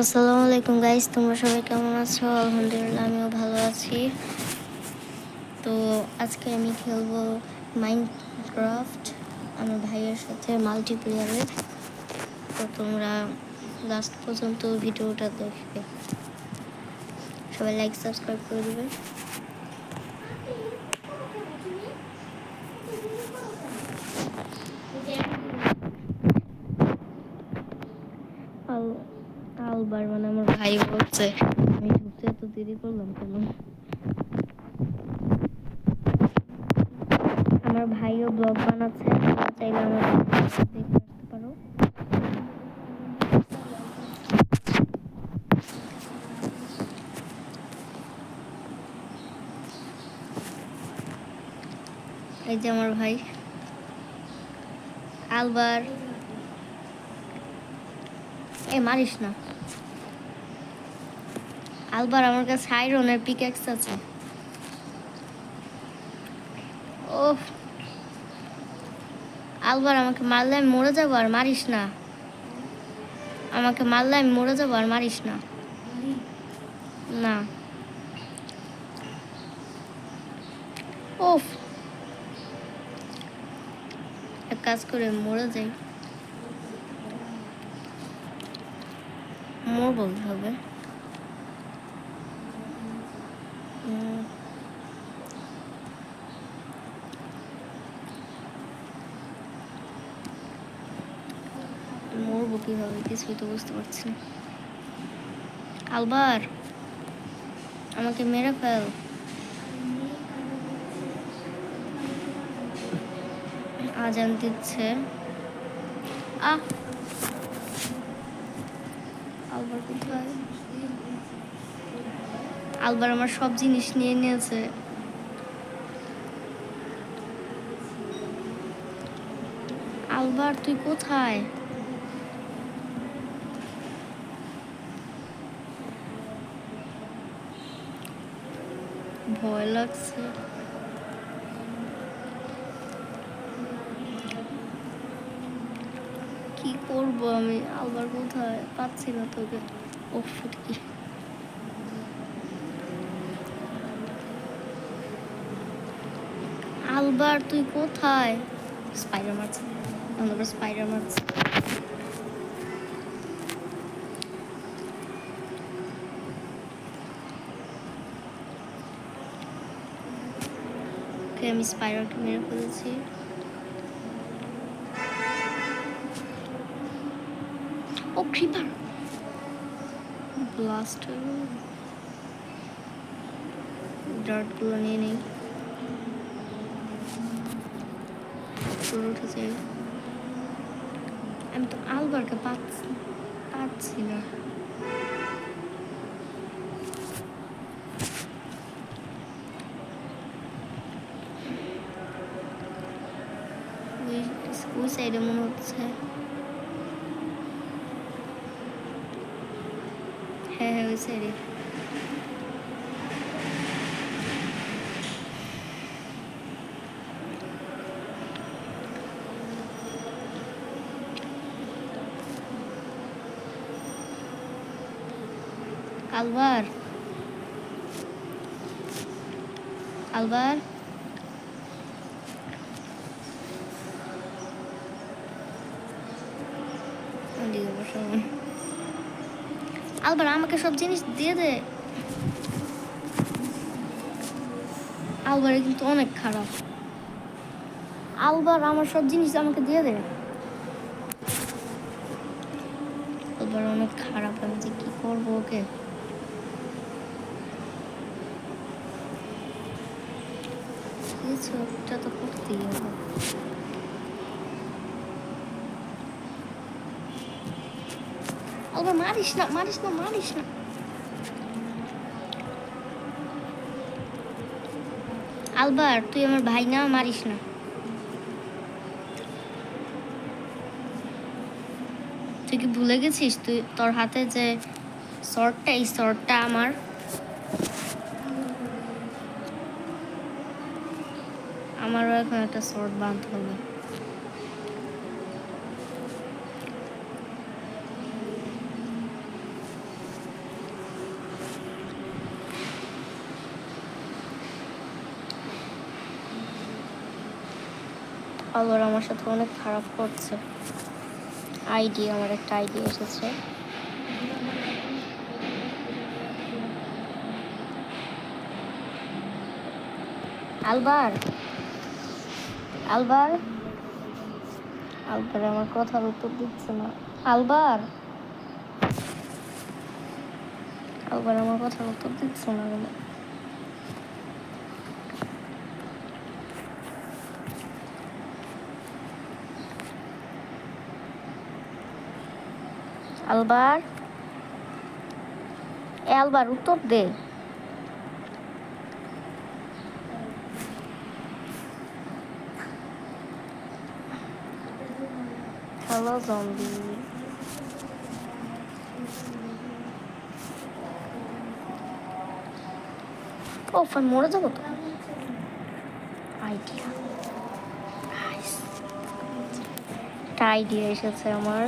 আসসালামু আলাইকুম গাইস, তোমরা সবাই কেমন আছো? আলহামদুলিল্লাহ আমিও ভালো আছি। তো আজকে আমি খেলবো মাইনক্রাফট আমার ভাইয়ের সাথে মাল্টিপ্লেয়ারে। তো তোমরা লাস্ট পর্যন্ত ভিডিওটা দেখবে, সবাই লাইক সাবস্ক্রাইব করে দেবে। আলবার মানে আমার ভাই বলছে আমি ঢুকতে এত দেরি করলাম কেন। আমার ভাইও ব্লগ বানাচ্ছে, তোমরা চাইলে আমার দেখে আসতে পারো। এই যে আমার ভাই আলবার। মারিস না আলবার, আমার কাছে আয়রনের পিক্যাক্স আছে। ওহ আলবার, আমাকে মারলে আমি মরে যাবো, আর মারিস না। আমাকে মারলে আমি মরে যাবো, আর মারিস না। না ওফ, এক কাজ করে মরে যাই। মরবো হবে। মরবো কিভাবে কিছুই তো বুঝতে পারছি না। আলবার, আমাকে মেরে ফেল। আজান দিচ্ছে। আহ আলবার কোথায়? আলবার আমার সব জিনিস নিয়ে নিয়েছে। আলবার তুই কোথায়? ভয় লাগছে। কি করবো আমি? আলবার কোথায়? পাচ্ছি না তোকে। ও ফুটকি, আলবার তুই কোথায়? স্পাইডার মারছে, স্পাইডার মারছে। আমি স্পাইডারকে মেরে ফেলেছি। ও ক্রিপার, ব্লাস্টার। ডার্টগুলো নিয়ে নেই, উঠে যাই। আমি তো আলবারকে পাচ্ছি না। ওই সাইডে মনে হচ্ছে। হ্যাঁ হ্যাঁ, ওই সাইডে। আলবার, আলবার আলবার আমাকে সব জিনিস দিয়ে দে। আলবারে কিন্তু অনেক খারাপ। আলবার আমার সব জিনিস আমাকে দিয়ে দে। আলবার অনেক খারাপ, আমি যে কি করবো ওকে। কিছু একটা তো করতেই হবে। আলবার মারিস না, মারিস না, মারিস না। আলবার তুই আমার ভাই না, মারিস না। তুই কি ভুলে গেছিস তুই তোর হাতে যে শর্টটা, এই শর্টটা আমারও এখন একটা শর্ট বাঁধতে হবে। আবার আমার সাথে অনেক খারাপ করছে। আমার একটা আইডিয়া এসেছে। আলবার আলবার আলবার আমার কথার উত্তর দিচ্ছে না। আলবার আমার কথার উত্তর দিচ্ছে না কেন? আলবার উত্তর দে। Hello zombie. ও ফোন মরে যাবো তো। আইডিয়া এসেছে আমার।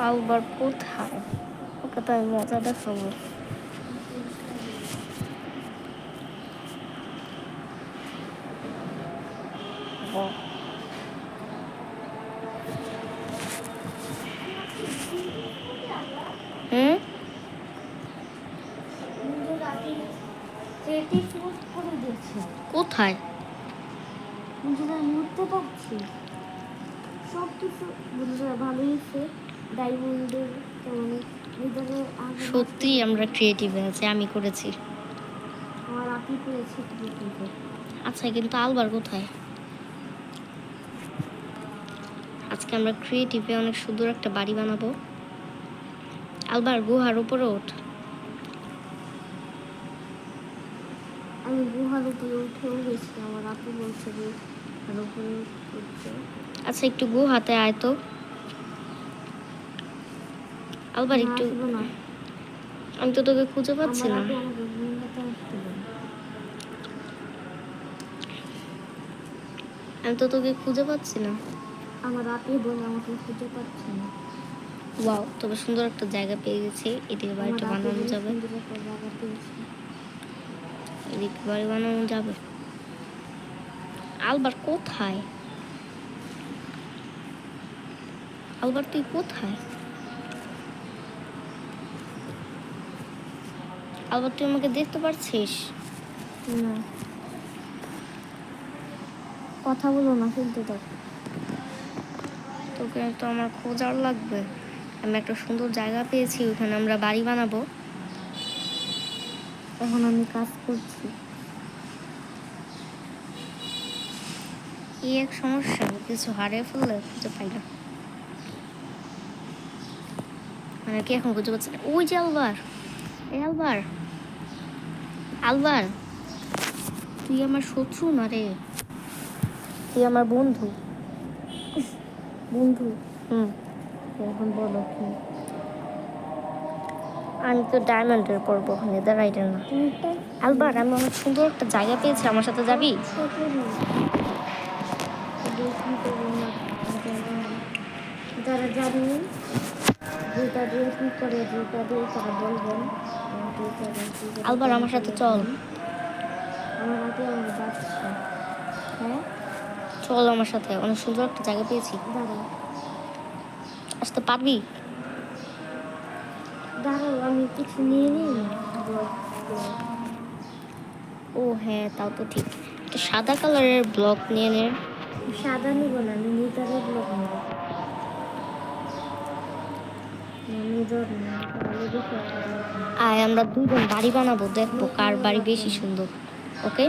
আলবার কোথায়? ওকে তো আমি মজা দেখাবো। কোথায়? উঠতে পারছি সব কিছু ভালো হয়েছে। ডায়মন্ডের সত্যি আমরা ক্রিয়েটিভ আছে, আমি করেছি। আমার আপনি পেয়েছে ক্রিয়েটিভে। আচ্ছা কিন্তু আলবার কোথায়? আজকে আমরা ক্রিয়েটিভে অনেক সুন্দর একটা বাড়ি বানাবো। আলবার গুহার উপরে ওঠ। আমি গুহার উপরে উঠেও গেছি, আমার আপু বলছে যে গুহার উপরে উঠতে। আচ্ছা একটু গুহাতে আয় তো আলবার, একটু। আমি তো তোকে খুঁজে পাচ্ছি না। আমি তো তোকে খুঁজে পাচ্ছি না। আমার আপু বলে আমাকে খুঁজে পাচ্ছে না। ওয়াও, তবে সুন্দর একটা জায়গা পেয়ে গেছি। এদিকে বাড়িটা বানানো যাবে। এদিকে বাড়ি বানানো যাবে। আলবার কোথায়? আলবার তুই কোথায়? আলবার তুই আমাকে দেখতে পারছিস? না, কথা বলো না, শুনতে থাক। তোকে তো আমার খোঁজার লাগবে। আমি একটা সুন্দর জায়গা পেয়েছি, ওখানে আমরা বাড়ি বানাবো। এখন আমি কাজ করছি। কি এক সমস্যা, কিছু হারিয়ে ফেললে খুঁজে পাই না। মানে কি এখন খুঁজে পাচ্ছি না? ওই যে আলবার, আলবার আলবার তুই আমার শত্রু না রে, তুই আমার বন্ধু। বন্ধু? হুম। এখন বলো কি? আমি তো ডায়মন্ডের পরবো, ওখানে দাঁড়াইটা না। আলবার আমি অনেক সুন্দর একটা জায়গা পেয়েছি, আমার সাথে যাবি? যারা জানেন যেটা দিয়ে কি করে, যেটা দিয়ে তারা বলবেন। আলবার আমার সাথে চল। আমার আগে আমার বাচ্চা। হ্যাঁ চল আমার সাথে, অনেক সুন্দর একটা জায়গা পেয়েছি। দাঁড়াও, আসতে পারবি? দাঁড়াও, আমি কিছু নিয়ে নিই। ও হ্যাঁ, তাও তো ঠিক। তো সাদা কালারের ব্লক নিয়ে নে। সাদা নিব না, আমি নিতারের ব্লক নেব। আয় আমরা দুজন বাড়ি বানাবো, দেখবো কার বাড়ি বেশি সুন্দর। ওকে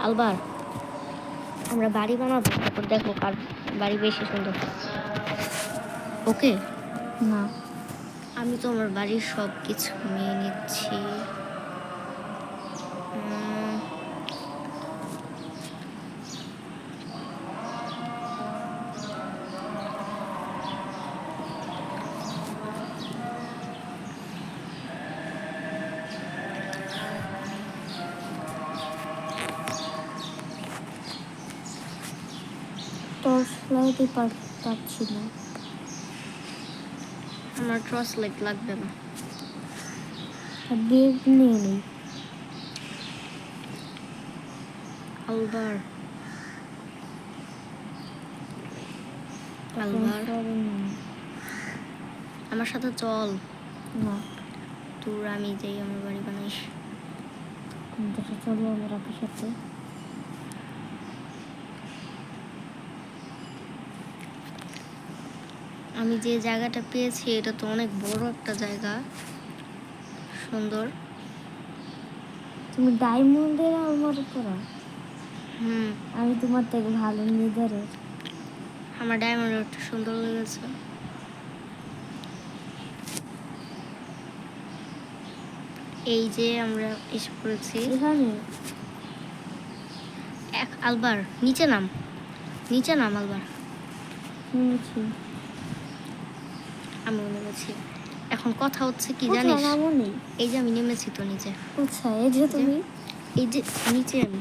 আলবার, আমরা বাড়ি বানাবো, তারপর দেখবো কার বাড়ি বেশি সুন্দর। ওকে না, আমি তো আমার বাড়ির সব কিছু নিয়ে নিচ্ছি। লাগাতে পারছি না। আমার টর্চ লাইট লাগবে না। আর বেগ নিয়ে নেই। আলবার আমার সাথে চল। না, তোর আমি যাই, আমার বাড়ি বানাইস। চলো আমার আপনার সাথে। আমি যে জায়গাটা পেয়েছি এটা তো অনেক বড় একটা জায়গা, সুন্দর। তুমি ডায়মন্ডের আমার পরা, হুম, আমি তোমার থেকে ভালো নেদারের। আমার ডায়মন্ড একটু সুন্দর লেগেছে। এই যে আমরা এসে পড়েছি এখানে আলবার, নিচে নাম, নিচে নাম আলবার। নেমেছি। আমিও নেমেছি। এখন কথা হচ্ছে কি কোথায় জানিস, নামও নেই। এই যে আমি নেমেছি তো নিচে, আচ্ছা, এই যে তুমি এই যে নিচে আমি।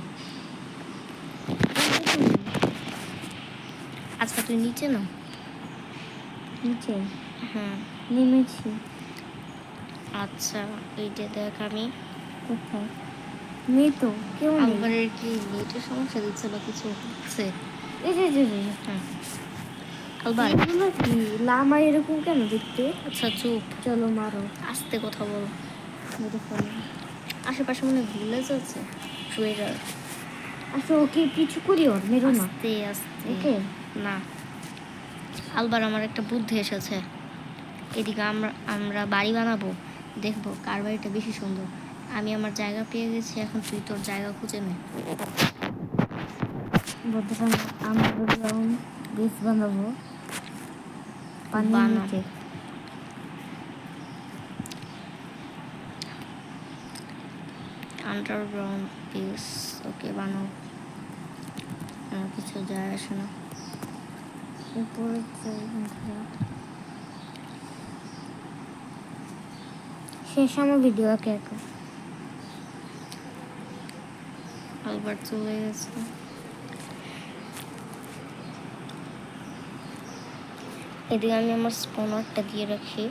আচ্ছা তুই নিচে নাম। নিচে হ্যাঁ নেমেছি। আচ্ছা, এইটা দেখ আমি। কোথায় নেই তো, কেউ নেই। আলবারের কি নেটের সমস্যা দিচ্ছে বা কিছু হচ্ছে? এই যে হ্যাঁ আলবার, এগুলো কি লামা এরকম কেন দেখতে? আচ্ছা চুপ, চলো মারো, আস্তে কথা বল। মেরে ফেলো। আশেপাশে মনে ভিলেজ আছে, ট্রেডার। আচ্ছা, ওকে কিছু করি, ওর মেরো না। আস্তে আস্তে। ওকে না আলবার, আমার একটা বুদ্ধি এসেছে। এদিকে আমরা আমরা বাড়ি বানাবো, দেখবো কার বাড়িটা বেশি সুন্দর। আমি আমার জায়গা পেয়ে গেছি, এখন তুই তোর জায়গা খুঁজে নে। বন্ধুরা, আমরা বেশ বানাবো পানির বানাও। নিচে। আন্ডারগ্রাউন্ড পিস, ওকে বানাও। আমার কিছু যায় আসে না। উপরে যাই বন্ধুরা। শেষ আমার ভিডিও একে আলবার চলে গেছে। এদিকে আমি আমার স্পনারটা দিয়ে রাখি।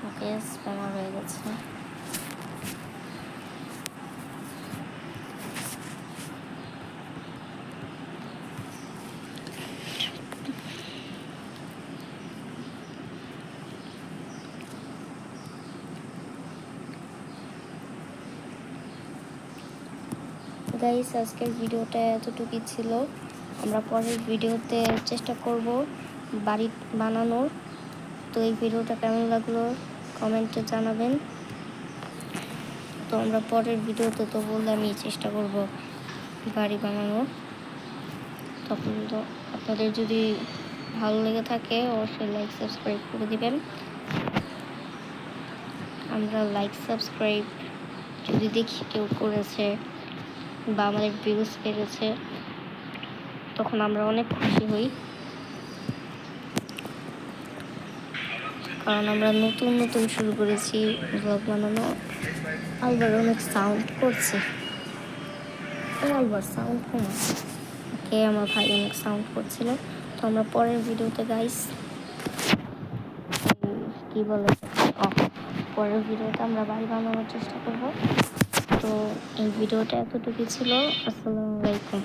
ওকে, স্পনার হয়ে গেছে। গাইস, আজকের ভিডিওটা এতটুকুই ছিল। আমরা পরের ভিডিওতে চেষ্টা করব বাড়ি বানানোর। তো এই ভিডিওটা কেমন লাগলো কমেন্টে জানাবেন। তো আমরা পরের ভিডিওতে তো বললে আমি চেষ্টা করব বাড়ি বানানোর। তখন তো আপনাদের যদি ভালো লেগে থাকে অবশ্যই লাইক সাবস্ক্রাইব করে দিবেন। আমরা লাইক সাবস্ক্রাইব যদি দেখি কেউ করেছে বা আমাদের ভিউজ বেড়েছে, তখন আমরা অনেক খুশি হই, কারণ আমরা নতুন নতুন শুরু করেছি ব্লগ বানানো। আলবার অনেক সাউন্ড করছে, ও আলবার সাউন্ড কমা। ওকে, আমার ভাই অনেক সাউন্ড করছিল। তো আমরা পরের ভিডিওতে গাইস কি বলে পরের ভিডিওতে আমরা বাড়ি বানানোর চেষ্টা করব। তো এই ভিডিওটা এতটুকু ছিল। আসসালামু আলাইকুম।